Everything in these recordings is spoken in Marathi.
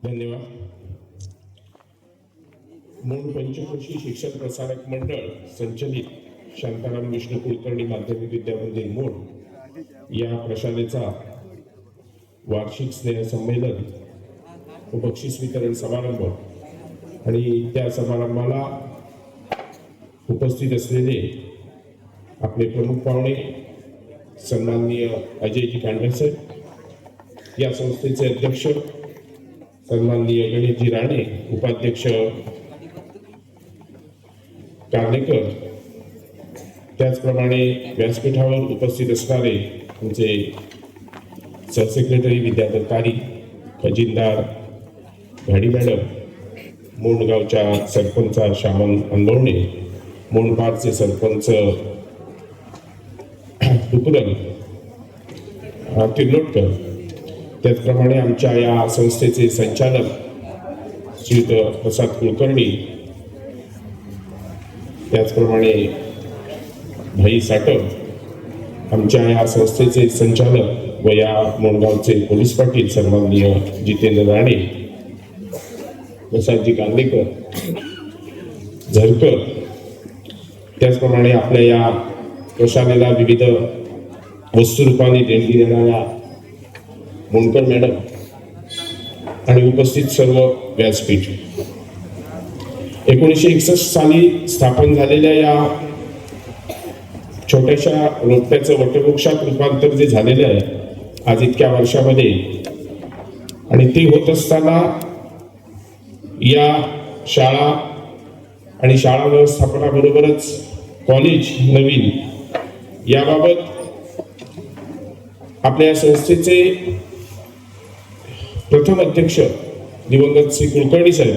धन्यवाद. मूळ पंचक्रोशी शिक्षण प्रसारक मंडळ संचलित शांताराम विष्णू कुलकर्णी माध्यमिक विद्यामंदिर मूळ या प्रशालेचा वार्षिक स्नेह संमेलन व बक्षीस वितरण समारंभ आणि त्या समारंभाला उपस्थित असलेले आपले प्रमुख पाहुणे सन्माननीय अजयजी कांडे साहेब, या संस्थेचे अध्यक्ष सन्माननीय गणेशजी राणे, उपाध्यक्ष कार्लेकर, त्याचप्रमाणे व्यासपीठावर उपस्थित असणारे आमचे सहसेक्रेटरी विद्याधर खजिनदार घाडी मॅडम, मोंडगावच्या सरपंच श्यामन अंदोणे, मोंडपाडचे सरपंच तुकुरल किर्लोटकर, त्याचप्रमाणे आमच्या या संस्थेचे संचालक श्री प्रसाद कुलकर्णी, त्याचप्रमाणे भाई साटम, आमच्या या संस्थेचे संचालक व या मोंडगावचे पोलीस पाटील सन्माननीय जितेंद्र राणे, प्रसादजी कांदेकर, झरकर, त्याचप्रमाणे आपल्या या प्रशालेला विविध वस्तुरूपाने देणगी देणाऱ्या मुंडकर मॅडम आणि उपस्थित सर्व व्यासपीठ. 1961 साली स्थापन झालेल्या या छोट्याशा रोपट्याचं वटवृक्षात रूपांतर जे झालेलं आहे आज इतक्या वर्षामध्ये, आणि ते होत असताना या शाळा आणि शाळा व्यवस्थापनाबरोबरच कॉलेज नवीन याबाबत आपल्या संस्थेचे प्रथम अध्यक्ष दिवंगत श्री कुलकर्णी साहेब,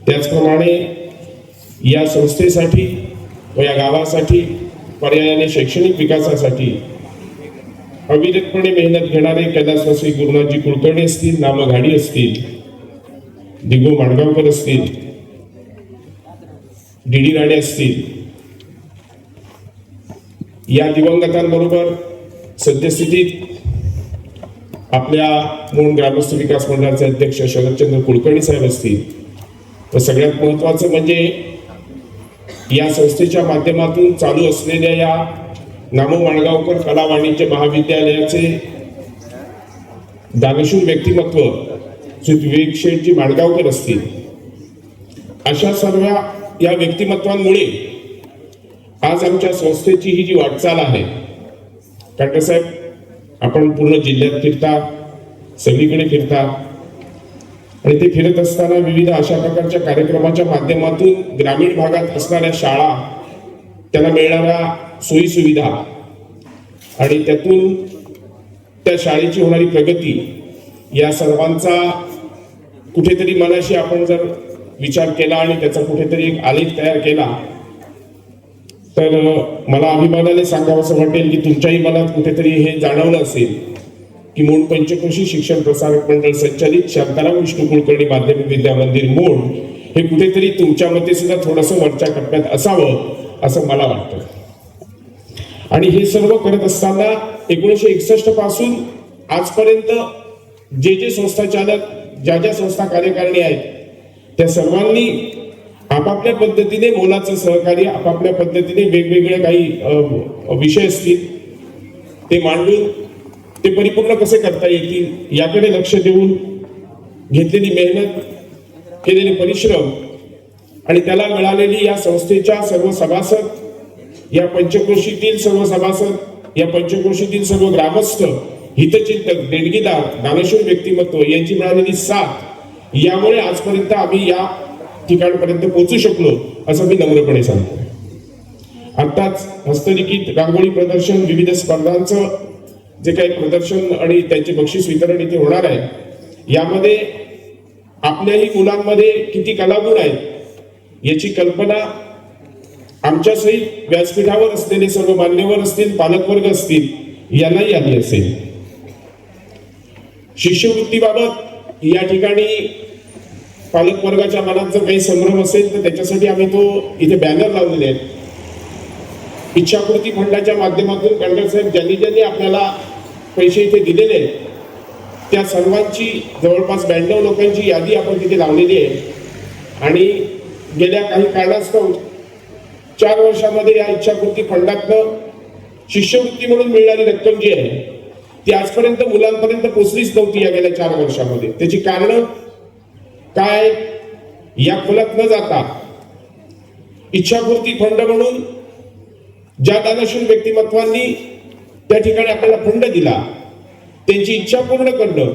त्याचप्रमाणे या संस्थेसाठी व या गावासाठी पर्यायाने शैक्षणिक विकासासाठी अविरतपणे मेहनत घेणारे कैलासवासी गुरुनाथजी कुलकर्णी असतील, नाम घाडी असतील, दिगो माडगावकर असतील, डी राणे असतील, या दिवंगतांबरोबर सद्यस्थितीत आपल्या मूळ ग्रामस्थ विकास मंडळाचे अध्यक्ष शरदचंद्र कुलकर्णी साहेब असतील, व सगळ्यात महत्वाचं म्हणजे या संस्थेच्या माध्यमातून चालू असलेल्या या नामो माणगावकर कला वाणिज्य महाविद्यालयाचे दानशूर व्यक्तिमत्व श्री विवेक शेठजी माणगावकर असतील. अशा सर्व या व्यक्तिमत्वांमुळे आज आमच्या संस्थेची ही जी वाटचाल आहे, कांटे साहेब आपण पूर्ण जिल्ह्यात फिरता, सगळीकडे फिरता, आणि ते फिरत असताना विविध अशा प्रकारच्या कार्यक्रमाच्या माध्यमातून ग्रामीण भागात असणाऱ्या शाळा, त्यांना मिळणाऱ्या सोयी सुविधा आणि त्यातून त्या शाळेची होणारी प्रगती, या सर्वांचा कुठेतरी मनाशी आपण जर विचार केला आणि त्याचा कुठेतरी एक आलेख तयार केला तर मला अभिमानाने सांगावंसं वाटेल की तुमच्याही मनात कुठेतरी हे जाणवलं असेल की मूळ पंचक्रोशी शिक्षण प्रसारक मंडळ संचालित शांताराम विष्णू कुलकर्णी माध्यमिक विद्यामंदिर मूळ हे कुठेतरी तुमच्या मते सुद्धा थोडंसं वरच्या टप्प्यात असावं असं मला वाटतं. आणि हे सर्व करत असताना 1961 पासून आजपर्यंत जे संस्थाचालक, ज्या संस्था कार्यकारिणी आहेत, त्या सर्वांनी आपापल्या पद्धतीने मोलाचं सहकार्य, आपापल्या पद्धतीने वेगवेगळे काही विषय असतील ते मांडून ते परिपूर्ण कसे करता येतील याकडे लक्ष देऊन घेतलेली मेहनत, केलेले परिश्रम आणि त्याला मिळालेली या संस्थेच्या सर्व सभासद, या पंचक्रोशीतील सर्व सभासद, या पंचक्रोशीतील सर्व ग्रामस्थ, हितचिंतक, देणगीदार, दानशूर व्यक्तिमत्व यांची मिळालेली साथ, यामुळे आजपर्यंत आम्ही या ठिकाणपर्यंत पोहोचू शकलो असं मी नम्रपणे सांगतो. आताच हस्तलिखित रांगोळी प्रदर्शन, विविध स्पर्धांचं जे काही प्रदर्शन आणि त्यांचे बक्षीस वितरण इथे होणार आहे, यामध्ये आपल्याही मुलांमध्ये किती कलागुण आहेत याची कल्पना आमच्या सहित व्यासपीठावर असलेले सर्व मान्यवर असतील, पालकवर्ग असतील, यांनाही आली असेल. शिष्यवृत्तीबाबत या ठिकाणी पालकवर्गाच्या मनात जर काही संभ्रम असेल तर त्याच्यासाठी आम्ही तो इथे बॅनर लावलेले आहेत. इच्छापूर्ती फंडाच्या माध्यमातून कांडे साहेब ज्यांनी आपल्याला पैसे इथे दिलेले आहेत त्या सर्वांची जवळपास 92 लोकांची यादी आपण तिथे लावलेली आहे आणि गेल्या काही कारणास्तव 4 वर्षामध्ये या इच्छापूर्ती फंडातनं शिष्यवृत्ती म्हणून मिळणारी रक्कम जी आहे ती आजपर्यंत मुलांपर्यंत पोहोचलीच नव्हती. या गेल्या 4 वर्षामध्ये त्याची कारण काय या खोलात न जाता इच्छापूर्ती फंड म्हणून ज्या दानशूर व्यक्तिमत्वांनी त्या ठिकाणी आपल्याला फंड दिला त्यांची इच्छा पूर्ण करणं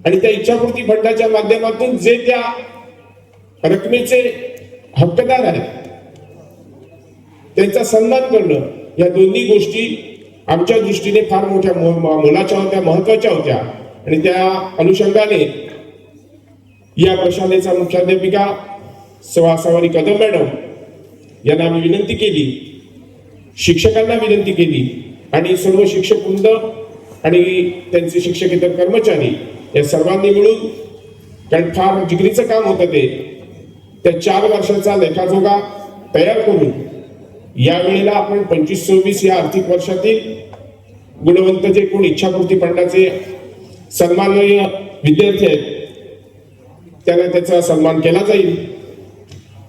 आणि त्या इच्छापूर्ती फंडाच्या माध्यमातून जे त्या रकमेचे हक्कदार आहेत त्यांचा सन्मान करणं, या दोन्ही गोष्टी आमच्या दृष्टीने फार मोठ्या मोलाच्या होत्या, महत्वाच्या होत्या. आणि त्या अनुषंगाने या प्रशालेचा मुख्याध्यापिका सवारी कदम मॅडम यांना आम्ही विनंती केली, शिक्षकांना विनंती केली आणि सर्व शिक्षक वृंद आणि त्यांचे शिक्षकेतर कर्मचारी या सर्वांनी मिळून, कारण फार जिगरीचं काम होतं ते, त्या 4 वर्षाचा लेखाजोखा तयार करून यावेळेला आपण 25-26 या आर्थिक वर्षातील गुणवंत जे कोण इच्छापूर्ती फंडाचे सन्माननीय विद्यार्थी आहेत त्यांना त्याचा सन्मान केला जाईल.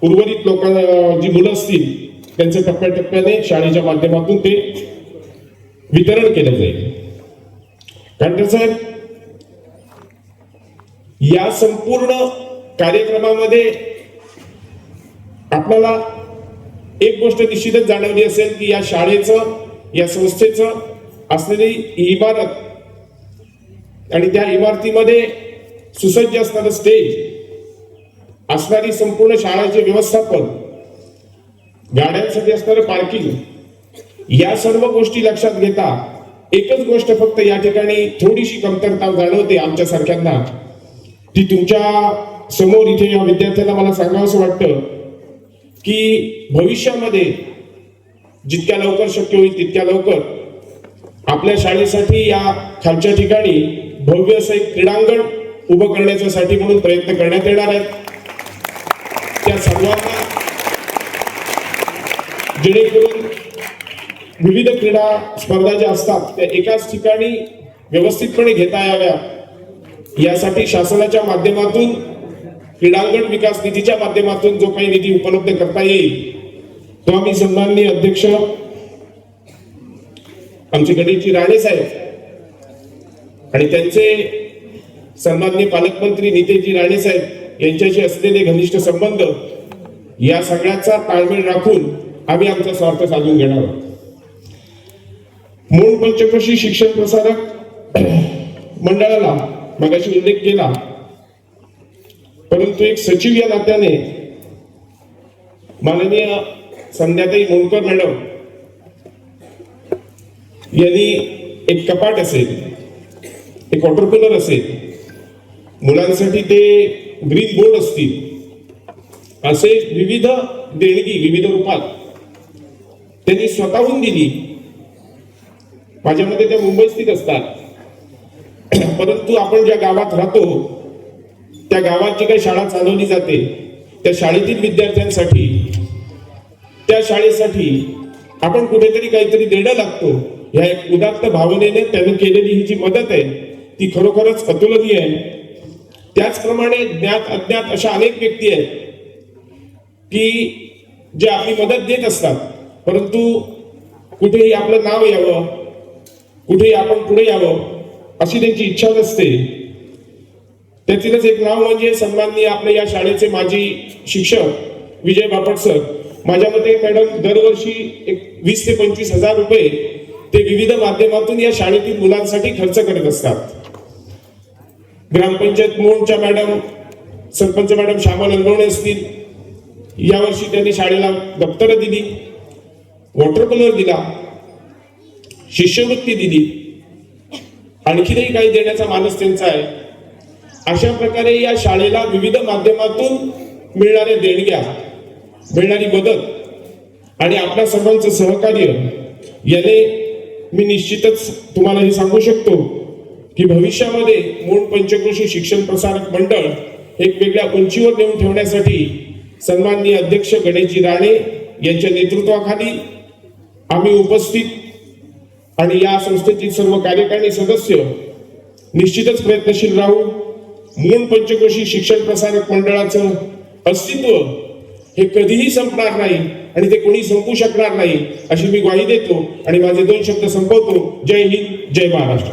उर्वरित लोकांना जी मुलं असतील त्यांचे टप्प्याटप्प्याने शाळेच्या माध्यमातून ते वितरण केलं जाईल. कारण साहेब या संपूर्ण कार्यक्रमामध्ये आपल्याला एक गोष्ट निश्चितच जाणवली असेल की या शाळेचं, या संस्थेचं असलेली इमारत आणि त्या इमारतीमध्ये सुसज्ज असणारं स्टेज, असणारी संपूर्ण शाळेचे व्यवस्थापन, गाड्यांसाठी असणारं पार्किंग, या सर्व गोष्टी लक्षात घेता एकच गोष्ट फक्त या ठिकाणी थोडीशी कमतरता जाणवते आमच्या सारख्यांना, ती तुमच्या समोर इथे या विद्यार्थ्यांना मला सांगावंसं वाटतं की भविष्यामध्ये जितक्या लवकर शक्य होईल तितक्या लवकर आपल्या शाळेसाठी या खालच्या ठिकाणी भव्य असं एक क्रीडांगण उभं करण्यासाठी म्हणून प्रयत्न करण्यात येणार आहेत. त्या सर्वांना जेणेकरून विविध क्रीडा स्पर्धा ज्या असतात त्या एकाच ठिकाणी व्यवस्थितपणे घेता याव्या यासाठी शासनाच्या माध्यमातून क्रीडांगण विकास निधीच्या माध्यमातून जो काही निधी उपलब्ध करता येईल तो आम्ही सन्माननीय अध्यक्ष आमचे गणेशजी राणे साहेब आणि त्यांचे सन्माननीय पालकमंत्री नितेशजी राणे साहेब यांच्याशी असलेले घनिष्ठ संबंध या सगळ्याचा ताळमेळ राखून आम्ही आमचा स्वार्थ साधून घेणार आहोत. मूळ पंचक्रोशी शिक्षण प्रसारक मंडळाला मगाशी उल्लेख केला, परंतु एक सचिव या नात्याने माननीय संध्याताई मोंडकर मॅडम यांनी एक कपाट असेल, एक वॉटर कूलर असेल, मुलांसाठी ते ग्रीन बोर्ड असतील, असे विविध देणगी विविध रूपात त्यांनी स्वतःहून दिली. माझ्या मते त्या मुंबई स्थित असतात, परंतु आपण ज्या गावात राहतो त्या गावात जी काही शाळा चालवली जाते त्या शाळेतील विद्यार्थ्यांसाठी, त्या शाळेसाठी आपण कुठेतरी काहीतरी देणं लागतो. ह्या एक उदात्त भावनेने त्याने केलेली ही जी मदत आहे ती खरोखरच अतुलनीय आहे. त्याचप्रमाणे ज्ञात अज्ञात अशा अनेक व्यक्ती आहेत की जे आपली मदत देत असतात, परंतु कुठेही आपलं नाव यावं, कुठेही आपण पुढे यावं अशी त्यांची इच्छा नसते. त्यातीलच एक नाव म्हणजे सन्माननीय आपल्या या शाळेचे माजी शिक्षक विजय बापट सर. माझ्या मते मॅडम दरवर्षी 20 ते 25 हजार रुपये ते विविध माध्यमातून या शाळेतील मुलांसाठी खर्च करत असतात. ग्रामपंचायत मोंडच्या मॅडम, सरपंच मॅडम श्यामा नंदवणे असतील, यावर्षी त्यांनी शाळेला दप्तरं दिली, वॉटर कूलर दिला, शिष्यवृत्ती दिली, आणखीनही काही देण्याचा मानस त्यांचा आहे. अशा प्रकारे या शाळेला विविध माध्यमातून मिळणाऱ्या देणग्या, मिळणारी मदत आणि आपल्या सर्वांचं सहकार्य याने मी निश्चितच तुम्हाला हे सांगू शकतो की भविष्यामध्ये मूळ पंचक्रोशी शिक्षण प्रसारक मंडळ एक वेगळ्या उंचीवर नेऊन ठेवण्यासाठी सन्माननीय अध्यक्ष गणेशजी राणे यांच्या नेतृत्वाखाली आम्ही उपस्थित आणि या संस्थेतील सर्व कार्यकारिणी सदस्य निश्चितच प्रयत्नशील राहू. मूळ पंचक्रोशी शिक्षण प्रसारक मंडळाचं अस्तित्व हे कधीही संपणार नाही आणि ते कोणी संपू शकणार नाही अशी मी ग्वाही देतो आणि माझे 2 शब्द संपवतो. जय हिंद, जय महाराष्ट्र.